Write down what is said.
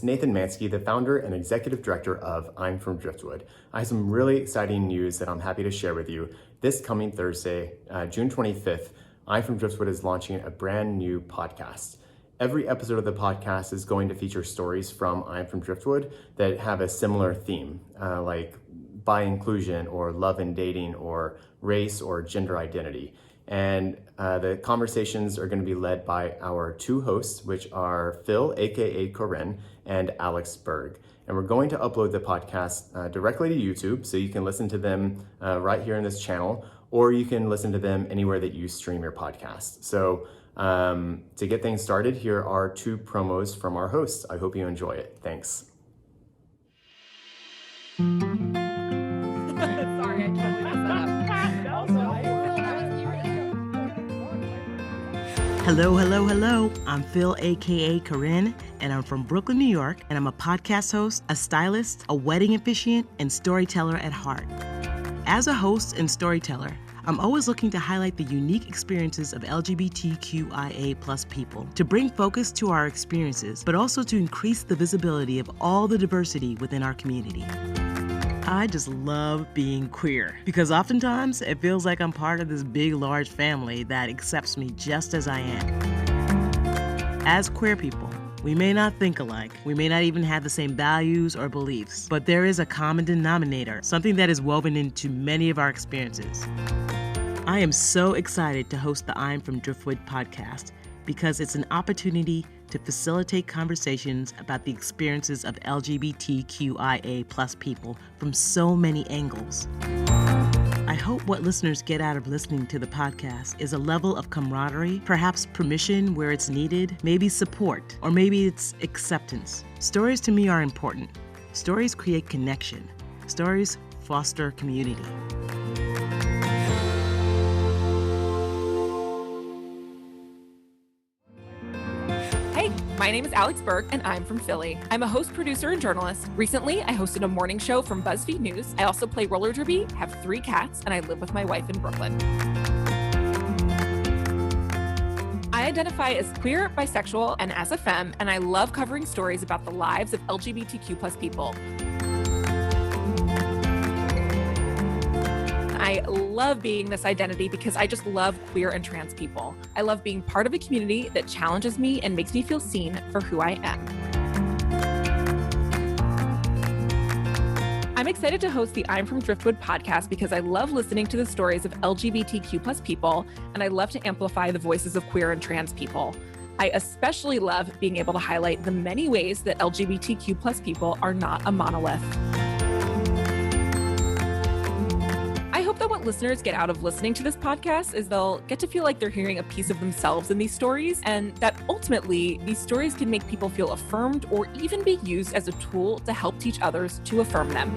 It's Nathan Mansky, the founder and executive director of I'm From Driftwood. I have some really exciting news that I'm happy to share with you. This coming Thursday, June 25th, I'm From Driftwood is launching a brand new podcast. Every episode of the podcast is going to feature stories from I'm From Driftwood that have a similar theme, like bi inclusion or love and dating or race or gender identity. And the conversations are going to be led by our two hosts, which are Phil, aka Corinne, and Alex Berg. And we're going to upload the podcast directly to YouTube, so you can listen to them right here in this channel, or you can listen to them anywhere that you stream your podcast. So to get things started, here are two promos from our hosts. I hope you enjoy it. Thanks. Sorry, I totally messed that up. Hello. I'm Phil, aka Corinne, and I'm from Brooklyn, New York, and I'm a podcast host, a stylist, a wedding officiant, and storyteller at heart. As a host and storyteller, I'm always looking to highlight the unique experiences of LGBTQIA+ people, to bring focus to our experiences, but also to increase the visibility of all the diversity within our community. I just love being queer because oftentimes it feels like I'm part of this big, large family that accepts me just as I am. As queer people, we may not think alike, we may not even have the same values or beliefs, but there is a common denominator, something that is woven into many of our experiences. I am so excited to host the I'm From Driftwood podcast because it's an opportunity to facilitate conversations about the experiences of LGBTQIA+ people from so many angles. I hope what listeners get out of listening to the podcast is a level of camaraderie, perhaps permission where it's needed, maybe support, or maybe it's acceptance. Stories to me are important. Stories create connection. Stories foster community. My name is Alex Berg, and I'm from Philly. I'm a host, producer, and journalist. Recently, I hosted a morning show from BuzzFeed News. I also play roller derby, have 3 cats, and I live with my wife in Brooklyn. I identify as queer, bisexual, and as a femme, and I love covering stories about the lives of LGBTQ+ people. I love being this identity because I just love queer and trans people. I love being part of a community that challenges me and makes me feel seen for who I am. I'm excited to host the I'm From Driftwood podcast because I love listening to the stories of LGBTQ+ people, and I love to amplify the voices of queer and trans people. I especially love being able to highlight the many ways that LGBTQ+ people are not a monolith. I hope that what listeners get out of listening to this podcast is they'll get to feel like they're hearing a piece of themselves in these stories, and that ultimately these stories can make people feel affirmed or even be used as a tool to help teach others to affirm them.